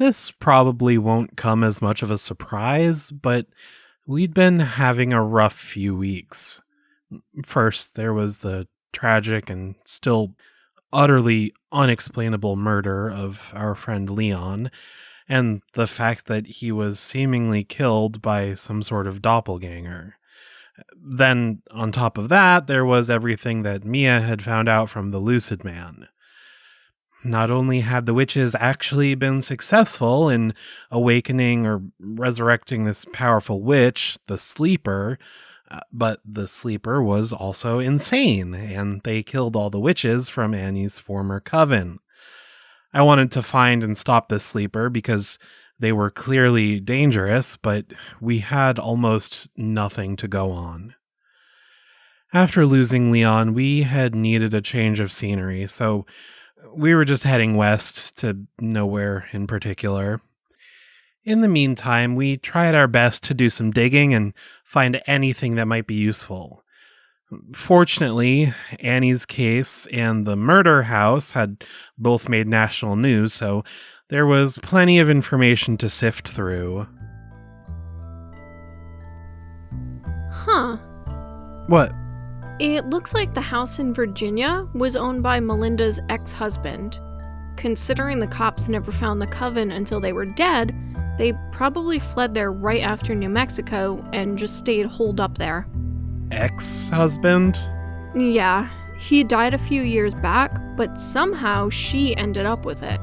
This probably won't come as much of a surprise, but we'd been having a rough few weeks. First, there was the tragic and still utterly unexplainable murder of our friend Leon, and the fact that he was seemingly killed by some sort of doppelganger. Then, on top of that, there was everything that Mia had found out from the Lucid Man. Not only had the witches actually been successful in awakening or resurrecting this powerful witch, the Sleeper, but the Sleeper was also insane, and they killed all the witches from Annie's former coven. I wanted to find and stop this Sleeper because they were clearly dangerous, but we had almost nothing to go on. After losing Leon, we had needed a change of scenery, so we were just heading west to nowhere in particular. In the meantime, we tried our best to do some digging and find anything that might be useful. Fortunately, Annie's case and the murder house had both made national news, so there was plenty of information to sift through. Huh. What? It looks like the house in Virginia was owned by Melinda's ex-husband. Considering the cops never found the coven until they were dead, they probably fled there right after New Mexico and just stayed holed up there. Ex-husband? Yeah, he died a few years back, but somehow she ended up with it.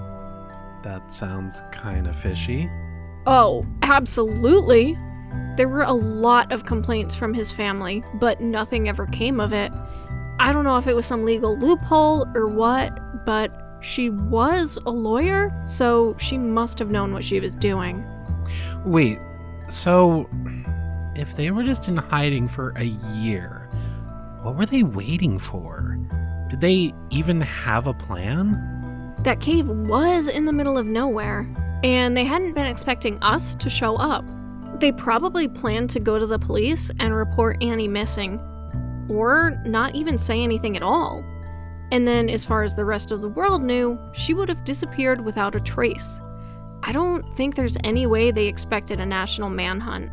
That sounds kinda fishy. Oh, absolutely! There were a lot of complaints from his family, but nothing ever came of it. I don't know if it was some legal loophole or what, but she was a lawyer, so she must have known what she was doing. Wait, so if they were just in hiding for a year, what were they waiting for? Did they even have a plan? That cave was in the middle of nowhere, and they hadn't been expecting us to show up. They probably planned to go to the police and report Annie missing, or not even say anything at all. And then, as far as the rest of the world knew, she would have disappeared without a trace. I don't think there's any way they expected a national manhunt.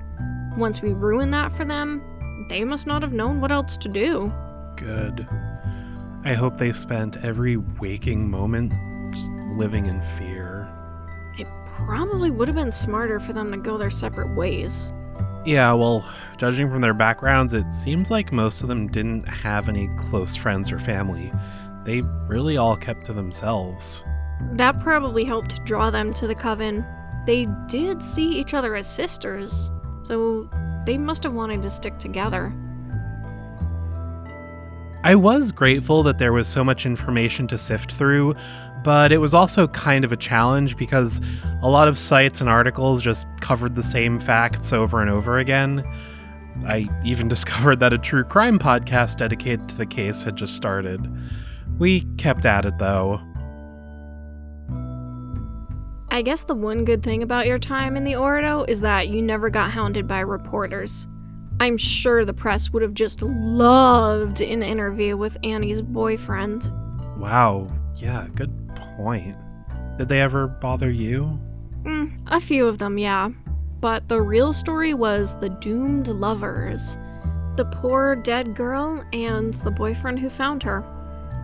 Once we ruined that for them, they must not have known what else to do. Good. I hope they spent every waking moment just living in fear. It probably would have been smarter for them to go their separate ways. Yeah, well, judging from their backgrounds, it seems like most of them didn't have any close friends or family. They really all kept to themselves. That probably helped draw them to the coven. They did see each other as sisters, so they must have wanted to stick together. I was grateful that there was so much information to sift through, but it was also kind of a challenge because a lot of sites and articles just covered the same facts over and over again. I even discovered that a true crime podcast dedicated to the case had just started. We kept at it, though. I guess the one good thing about your time in the Ordo is that you never got hounded by reporters. I'm sure the press would have just loved an interview with Annie's boyfriend. Wow, yeah, good point. Did they ever bother you? A few of them, yeah. But the real story was the doomed lovers. The poor dead girl and the boyfriend who found her.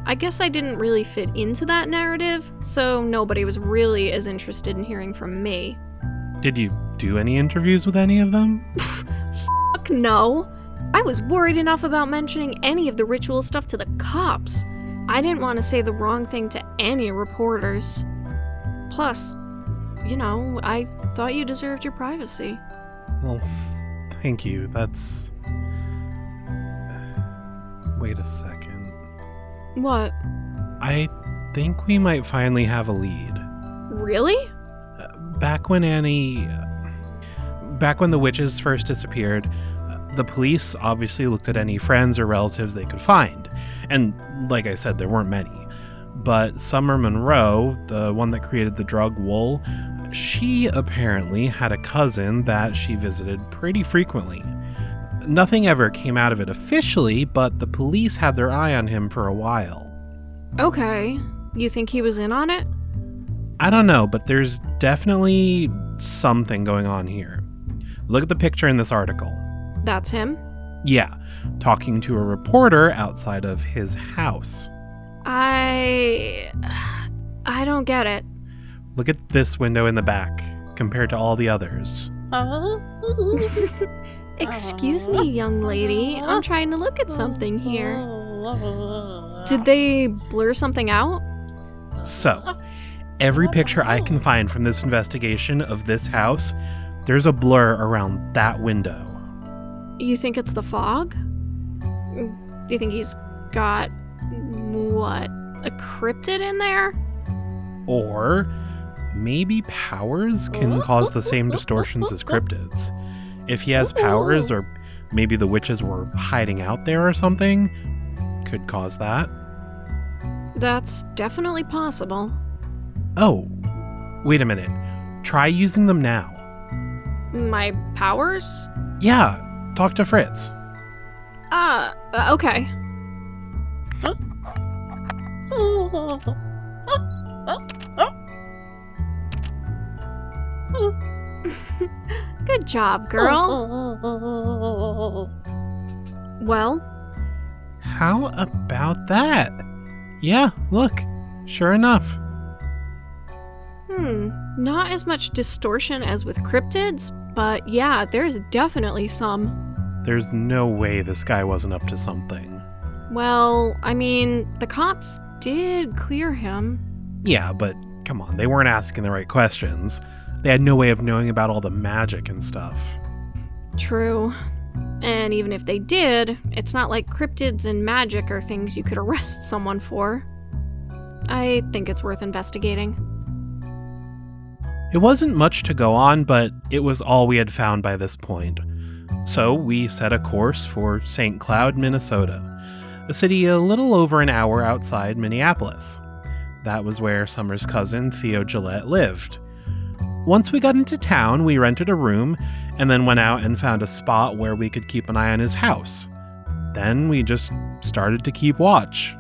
I guess I didn't really fit into that narrative, so nobody was really as interested in hearing from me. Did you do any interviews with any of them? Fuck no! I was worried enough about mentioning any of the ritual stuff to the cops. I didn't want to say the wrong thing to any reporters. Plus, I thought you deserved your privacy. Well, thank you. That's... Wait a second. What? I think we might finally have a lead. Really? Back when the witches first disappeared, the police obviously looked at any friends or relatives they could find. And like I said, there weren't many. But Summer Monroe, the one that created the drug wool, she apparently had a cousin that she visited pretty frequently. Nothing ever came out of it officially, but the police had their eye on him for a while. Okay. You think he was in on it? I don't know, but there's definitely something going on here. Look at the picture in this article. That's him? Yeah, talking to a reporter outside of his house. I don't get it. Look at this window in the back compared to all the others. Excuse me, young lady. I'm trying to look at something here. Did they blur something out? So, every picture I can find from this investigation of this house, there's a blur around that window. You think it's the fog? Do you think he's got, what, a cryptid in there? Or maybe powers can cause the same distortions as cryptids. If he has powers, or maybe the witches were hiding out there or something, could cause that. That's definitely possible. Oh, wait a minute. Try using them now. My powers? Yeah, talk to Fritz. Okay. Good job, girl. Well? How about that? Yeah, look. Sure enough. Not as much distortion as with cryptids, but yeah, there's definitely some. There's no way this guy wasn't up to something. Well, I mean, the cops did clear him. Yeah, but come on, they weren't asking the right questions. They had no way of knowing about all the magic and stuff. True. And even if they did, it's not like cryptids and magic are things you could arrest someone for. I think it's worth investigating. It wasn't much to go on, but it was all we had found by this point. So we set a course for St. Cloud, Minnesota, a city a little over an hour outside Minneapolis. That was where Summer's cousin, Theo Gillette, lived. Once we got into town, we rented a room and then went out and found a spot where we could keep an eye on his house. Then we just started to keep watch.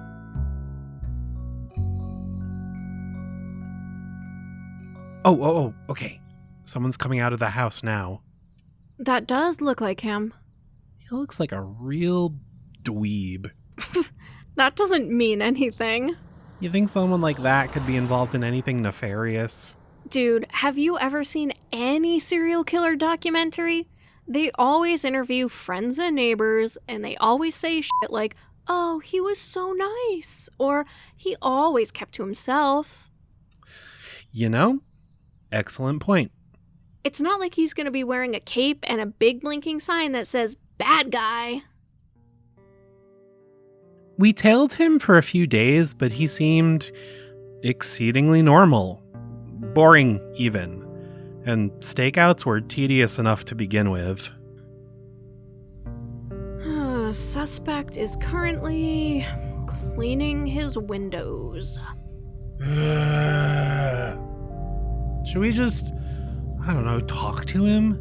Oh, okay. Someone's coming out of the house now. That does look like him. He looks like a real dweeb. That doesn't mean anything. You think someone like that could be involved in anything nefarious? Dude, have you ever seen any serial killer documentary? They always interview friends and neighbors, and they always say shit like, oh, he was so nice, or he always kept to himself. You know, excellent point. It's not like he's gonna be wearing a cape and a big blinking sign that says, bad guy. We tailed him for a few days, but he seemed exceedingly normal. Boring, even. And stakeouts were tedious enough to begin with. Suspect is currently cleaning his windows. Should we just, I don't know, talk to him?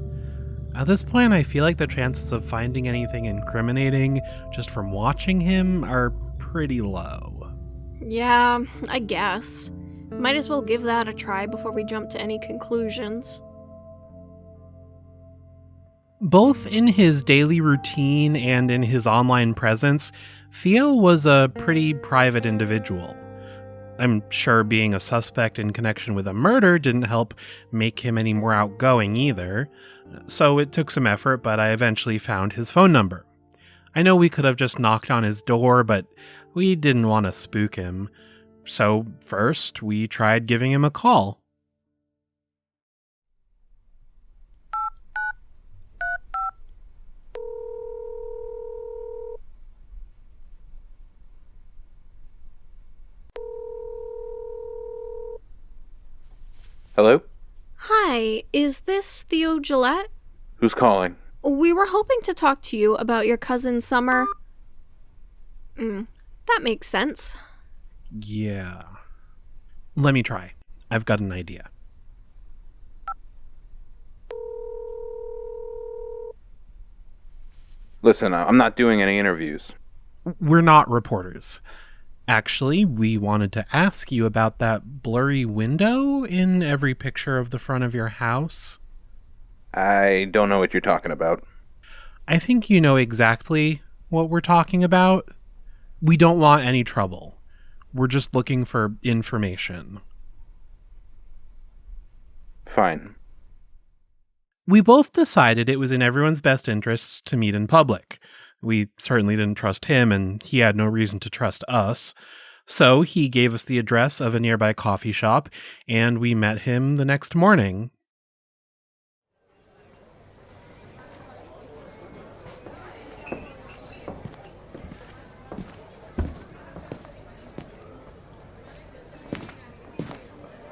At this point, I feel like the chances of finding anything incriminating just from watching him are pretty low. Yeah, I guess. Might as well give that a try before we jump to any conclusions. Both in his daily routine and in his online presence, Theo was a pretty private individual. I'm sure being a suspect in connection with a murder didn't help make him any more outgoing either, so it took some effort, but I eventually found his phone number. I know we could have just knocked on his door, but we didn't want to spook him. So first, we tried giving him a call. Hello? Hi, is this Theo Gillette? Who's calling? We were hoping to talk to you about your cousin Summer. That makes sense. Yeah. Let me try. I've got an idea. Listen, I'm not doing any interviews. We're not reporters. Actually, we wanted to ask you about that blurry window in every picture of the front of your house. I don't know what you're talking about. I think you know exactly what we're talking about. We don't want any trouble. We're just looking for information. Fine. We both decided it was in everyone's best interests to meet in public. We certainly didn't trust him, and he had no reason to trust us. So he gave us the address of a nearby coffee shop, and we met him the next morning.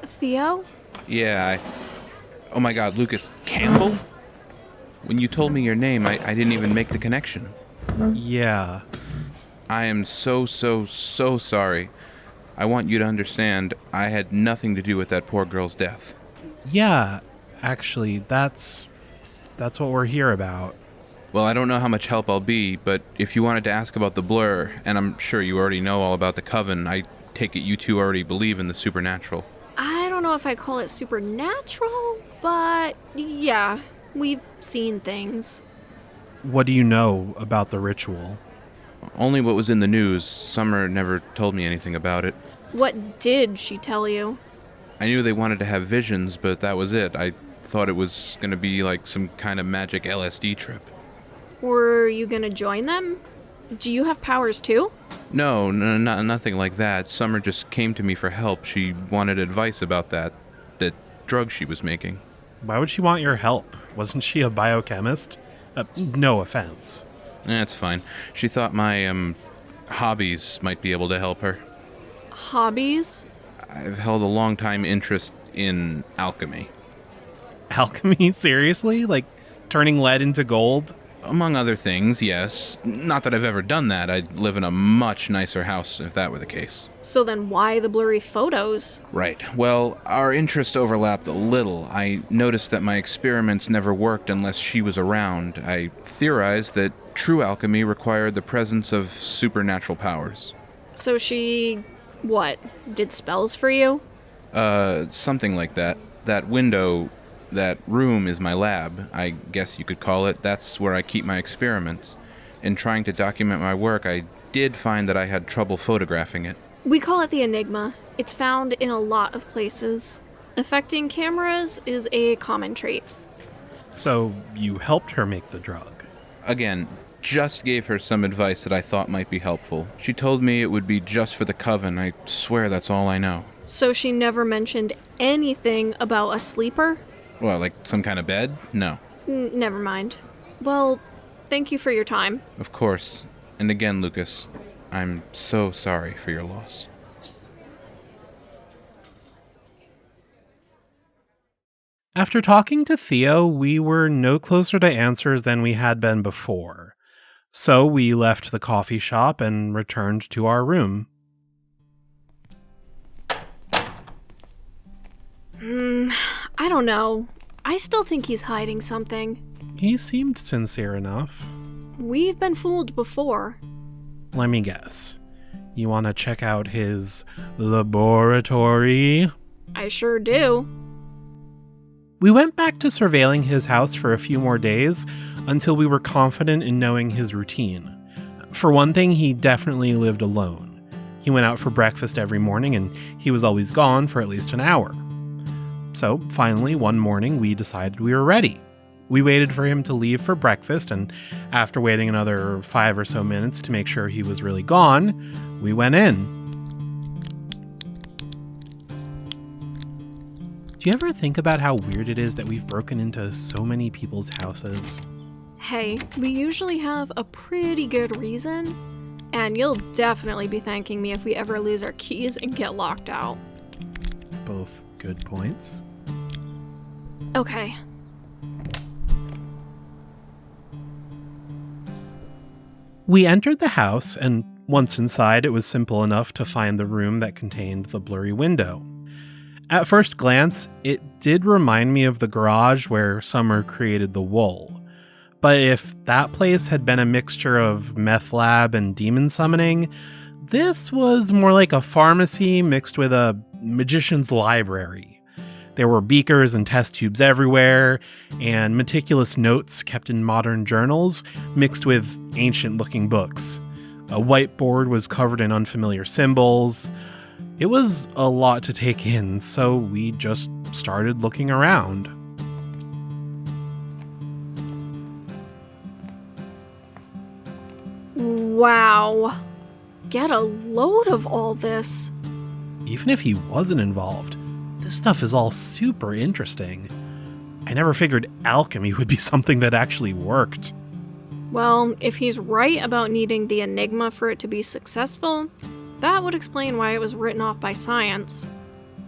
Theo? Yeah, Oh my god, Lucas Campbell? When you told me your name, I didn't even make the connection. Yeah. I am so sorry. I want you to understand, I had nothing to do with that poor girl's death. Yeah, actually, that's what we're here about. Well, I don't know how much help I'll be, but if you wanted to ask about the blur, and I'm sure you already know all about the coven, I take it you two already believe in the supernatural. I don't know if I'd call it supernatural, but yeah, we've seen things. What do you know about the ritual? Only what was in the news. Summer never told me anything about it. What did she tell you? I knew they wanted to have visions, but that was it. I thought it was going to be like some kind of magic LSD trip. Were you gonna join them? Do you have powers too? No, nothing like that. Summer just came to me for help. She wanted advice about that drug she was making. Why would she want your help? Wasn't she a biochemist? No offense. That's fine. She thought my, hobbies might be able to help her. Hobbies? I've held a long-time interest in alchemy. Alchemy? Seriously? Like turning lead into gold? Among other things, yes. Not that I've ever done that. I'd live in a much nicer house if that were the case. So then why the blurry photos? Right. Well, our interests overlapped a little. I noticed that my experiments never worked unless she was around. I theorized that true alchemy required the presence of supernatural powers. So she, what, did spells for you? Something like that. That window, that room is my lab, I guess you could call it. That's where I keep my experiments. In trying to document my work, I did find that I had trouble photographing it. We call it the Enigma. It's found in a lot of places. Affecting cameras is a common trait. So you helped her make the drug? Again, just gave her some advice that I thought might be helpful. She told me it would be just for the coven. I swear that's all I know. So she never mentioned anything about a sleeper? Well, like some kind of bed? No. Never mind. Well, thank you for your time. Of course. And again, Lucas, I'm so sorry for your loss. After talking to Theo, we were no closer to answers than we had been before. So we left the coffee shop and returned to our room. I don't know. I still think he's hiding something. He seemed sincere enough. We've been fooled before. Let me guess. You want to check out his laboratory? I sure do. We went back to surveilling his house for a few more days until we were confident in knowing his routine. For one thing, he definitely lived alone. He went out for breakfast every morning and he was always gone for at least an hour. So finally, one morning, we decided we were ready. We waited for him to leave for breakfast, and after waiting another 5 or so minutes to make sure he was really gone, we went in. Do you ever think about how weird it is that we've broken into so many people's houses? Hey, we usually have a pretty good reason, and you'll definitely be thanking me if we ever lose our keys and get locked out. Both good points. Okay. We entered the house, and once inside, it was simple enough to find the room that contained the blurry window. At first glance, it did remind me of the garage where Summer created the wool. But if that place had been a mixture of meth lab and demon summoning, This was more like a pharmacy mixed with a magician's library. There were beakers and test tubes everywhere, and meticulous notes kept in modern journals mixed with ancient-looking books. A whiteboard was covered in unfamiliar symbols. It was a lot to take in, so we just started looking around. Wow. Get a load of all this. Even if he wasn't involved, this stuff is all super interesting. I never figured alchemy would be something that actually worked. Well, if he's right about needing the enigma for it to be successful, that would explain why it was written off by science.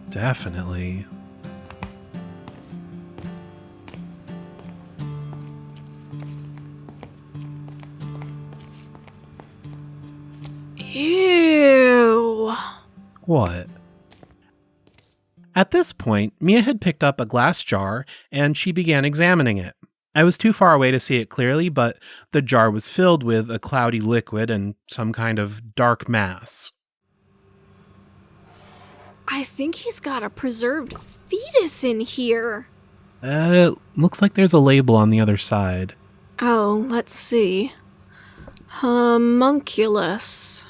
Definitely. Ew. What? At this point, Mia had picked up a glass jar and she began examining it. I was too far away to see it clearly, but the jar was filled with a cloudy liquid and some kind of dark mass. I think he's got a preserved fetus in here. Looks like there's a label on the other side. Oh, let's see. Homunculus.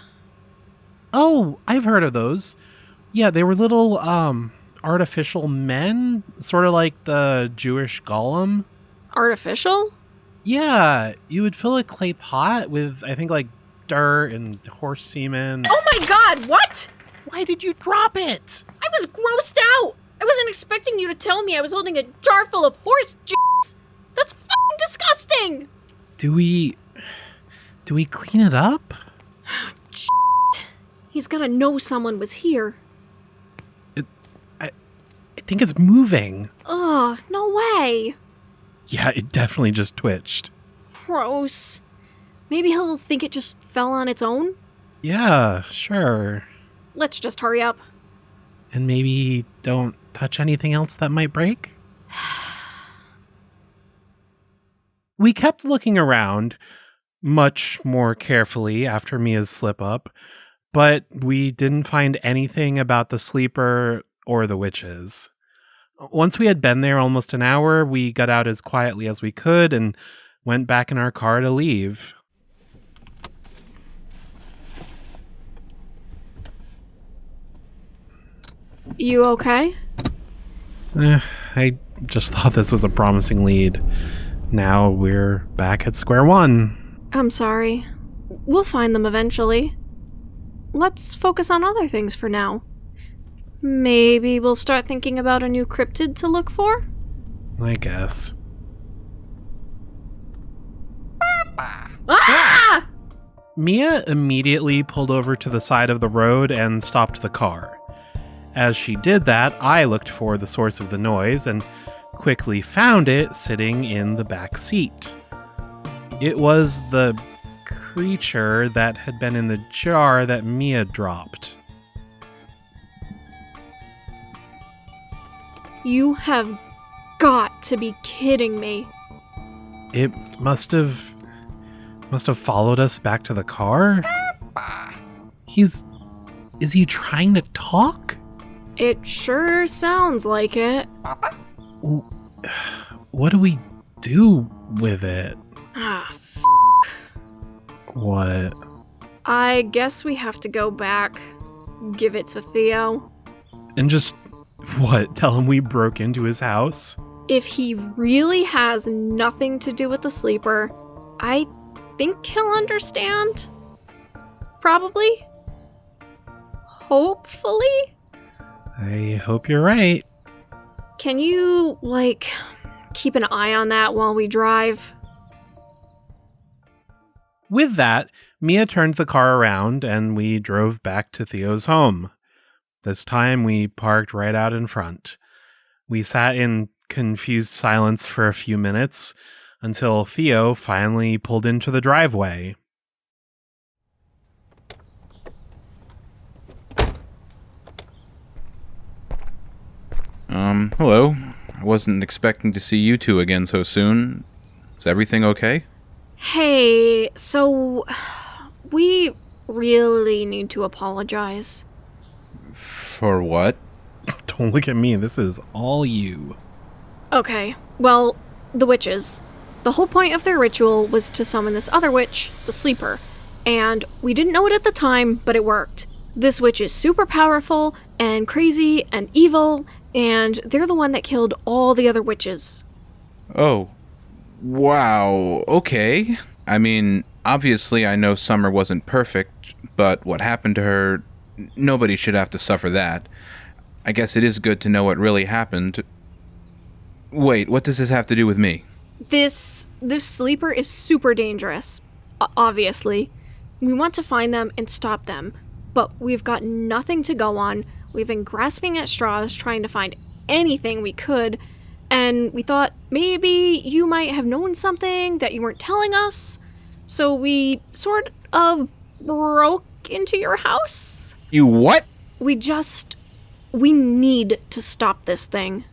Oh, I've heard of those. Yeah, they were little, artificial men, sort of like the Jewish golem. Artificial? Yeah, you would fill a clay pot with, I think, like, dirt and horse semen. Oh my god, what? Why did you drop it? I was grossed out! I wasn't expecting you to tell me I was holding a jar full of horse jizz! That's fucking disgusting! Do we clean it up? Shit. He's gotta know someone was here. I think it's moving. Ugh, no way. Yeah, it definitely just twitched. Gross. Maybe he'll think it just fell on its own? Yeah, sure. Let's just hurry up. And maybe don't touch anything else that might break? We kept looking around, much more carefully after Mia's slip-up, but we didn't find anything about the sleeper or the witches. Once we had been there almost an hour, we got out as quietly as we could and went back in our car to leave. You okay? I just thought this was a promising lead. Now we're back at square one. I'm sorry. We'll find them eventually. Let's focus on other things for now. Maybe we'll start thinking about a new cryptid to look for? I guess. Ah! Mia immediately pulled over to the side of the road and stopped the car. As she did that, I looked for the source of the noise and quickly found it sitting in the back seat. It was the creature that had been in the jar that Mia dropped. You have got to be kidding me. It must have followed us back to the car? Is he trying to talk? It sure sounds like it. What do we do with it? Ah, What? I guess we have to go back. Give it to Theo. And just, what, tell him we broke into his house? If he really has nothing to do with the sleeper, I think he'll understand. Probably. Hopefully. I hope you're right. Can you, keep an eye on that while we drive? With that, Mia turned the car around and we drove back to Theo's home. This time we parked right out in front. We sat in confused silence for a few minutes until Theo finally pulled into the driveway. Hello. I wasn't expecting to see you two again so soon. Is everything okay? Hey, so we really need to apologize. For what? Don't look at me. This is all you. Okay, well, the witches. The whole point of their ritual was to summon this other witch, the Sleeper. And we didn't know it at the time, but it worked. This witch is super powerful and crazy and evil, and they're the one that killed all the other witches. Oh. Wow. Okay. I mean, obviously I know Summer wasn't perfect, but what happened to her, nobody should have to suffer that. I guess it is good to know what really happened. Wait, what does this have to do with me? This Sleeper is super dangerous, obviously. We want to find them and stop them, but we've got nothing to go on. We've been grasping at straws trying to find anything we could, and we thought maybe you might have known something that you weren't telling us, so we sort of broke into your house. You what? We need to stop this thing.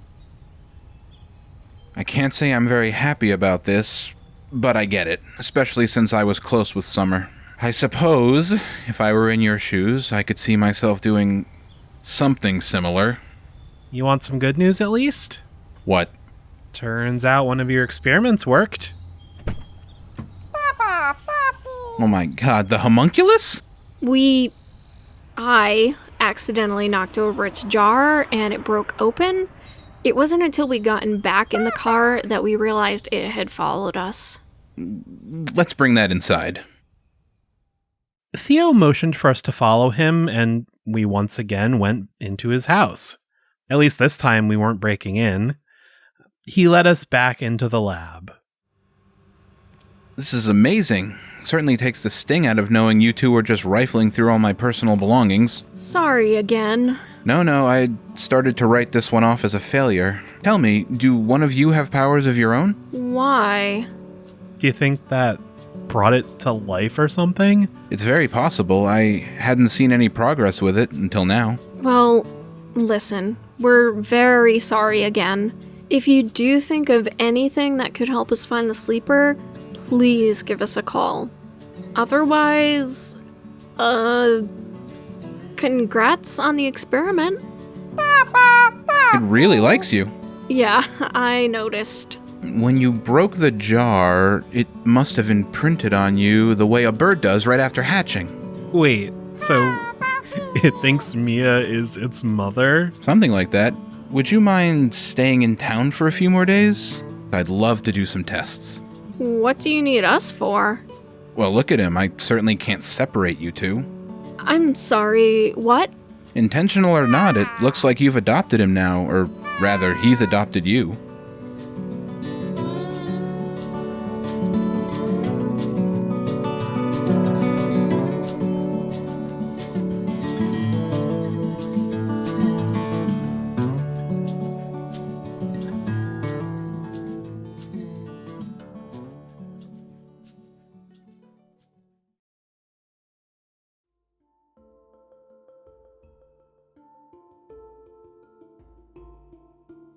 I can't say I'm very happy about this, but I get it, especially since I was close with Summer. I suppose, if I were in your shoes, I could see myself doing something similar. You want some good news at least? What? Turns out one of your experiments worked. Oh my god, the homunculus? I accidentally knocked over its jar and it broke open. It wasn't until we'd gotten back in the car that we realized it had followed us. Let's bring that inside. Theo motioned for us to follow him, and we once again went into his house. At least this time we weren't breaking in. He led us back into the lab. This is amazing. Certainly takes the sting out of knowing you two were just rifling through all my personal belongings. Sorry again. No, I started to write this one off as a failure. Tell me, do one of you have powers of your own? Why? Do you think that brought it to life or something? It's very possible. I hadn't seen any progress with it until now. Well, listen, we're very sorry again. If you do think of anything that could help us find the Sleeper, please give us a call. Otherwise, congrats on the experiment. It really likes you. Yeah, I noticed. When you broke the jar, it must have imprinted on you the way a bird does right after hatching. Wait, so it thinks Mia is its mother? Something like that. Would you mind staying in town for a few more days? I'd love to do some tests. What do you need us for? Well, look at him. I certainly can't separate you two. I'm sorry, what? Intentional or not, it looks like you've adopted him now, or rather, he's adopted you.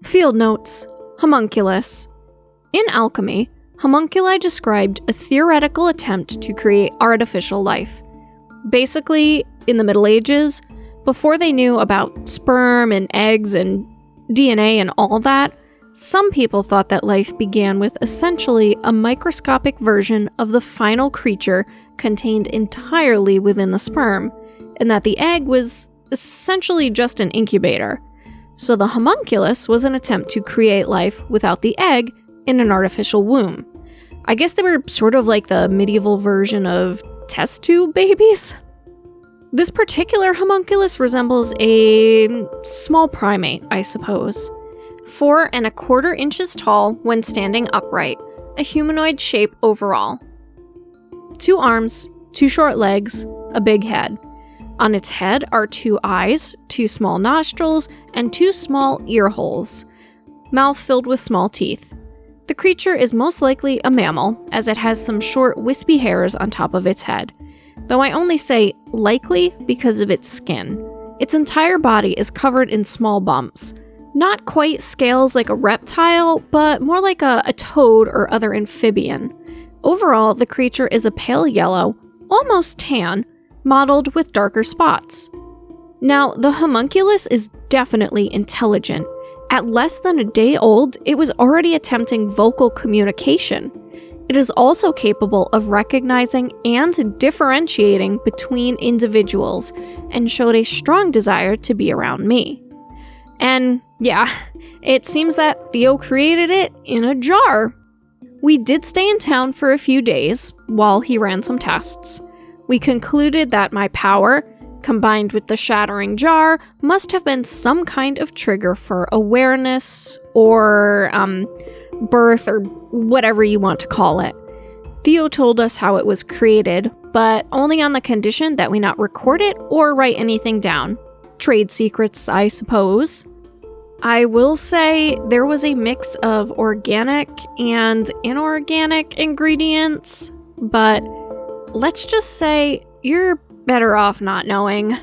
Field notes. Homunculus. In alchemy, homunculi described a theoretical attempt to create artificial life. Basically, in the Middle Ages, before they knew about sperm and eggs and DNA and all that, some people thought that life began with essentially a microscopic version of the final creature contained entirely within the sperm, and that the egg was essentially just an incubator. So the homunculus was an attempt to create life without the egg in an artificial womb. I guess they were sort of like the medieval version of test tube babies. This particular homunculus resembles a small primate, I suppose. 4 1/4 inches tall when standing upright, a humanoid shape overall. 2 arms, 2 short legs, a big head. On its head are 2 eyes, 2 small nostrils, and 2 small ear holes. Mouth filled with small teeth. The creature is most likely a mammal, as it has some short, wispy hairs on top of its head. Though I only say likely because of its skin. Its entire body is covered in small bumps. Not quite scales like a reptile, but more like a toad or other amphibian. Overall, the creature is a pale yellow, almost tan, mottled with darker spots. Now, the homunculus is definitely intelligent. At less than a day old, it was already attempting vocal communication. It is also capable of recognizing and differentiating between individuals and showed a strong desire to be around me. And yeah, it seems that Theo created it in a jar. We did stay in town for a few days while he ran some tests. We concluded that my power, combined with the shattering jar, must have been some kind of trigger for awareness or birth or whatever you want to call it. Theo told us how it was created, but only on the condition that we not record it or write anything down. Trade secrets, I suppose. I will say there was a mix of organic and inorganic ingredients, but let's just say you're better off not knowing.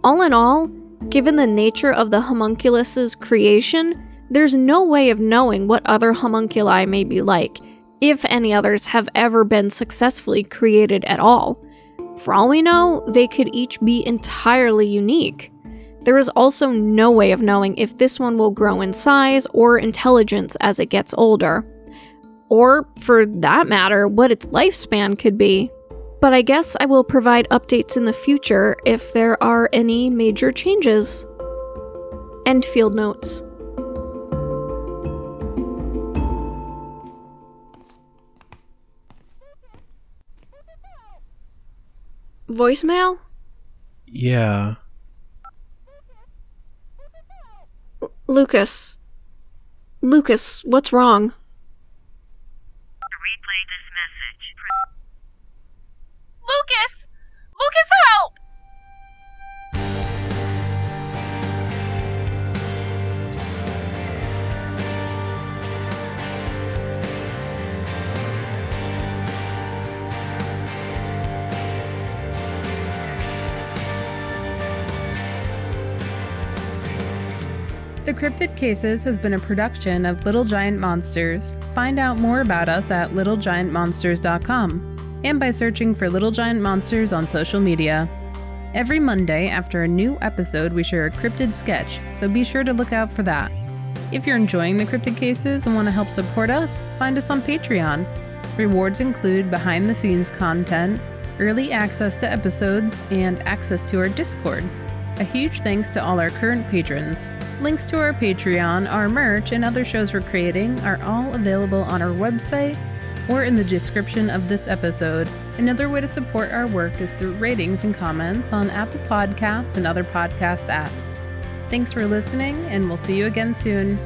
All in all, given the nature of the homunculus's creation, there's no way of knowing what other homunculi may be like, if any others have ever been successfully created at all. For all we know, they could each be entirely unique. There is also no way of knowing if this one will grow in size or intelligence as it gets older. Or, for that matter, what its lifespan could be. But I guess I will provide updates in the future if there are any major changes. End field notes. Voicemail? Yeah. Lucas, what's wrong? Replay this message. Lucas, help! The Cryptid Cases has been a production of Little Giant Monsters. Find out more about us at littlegiantmonsters.com and by searching for Little Giant Monsters on social media. Every Monday after a new episode, we share a cryptid sketch, so be sure to look out for that. If you're enjoying the Cryptid Cases and want to help support us, find us on Patreon. Rewards include behind-the-scenes content, early access to episodes, and access to our Discord. A huge thanks to all our current patrons. Links to our Patreon, our merch, and other shows we're creating are all available on our website or in the description of this episode. Another way to support our work is through ratings and comments on Apple Podcasts and other podcast apps. Thanks for listening, and we'll see you again soon.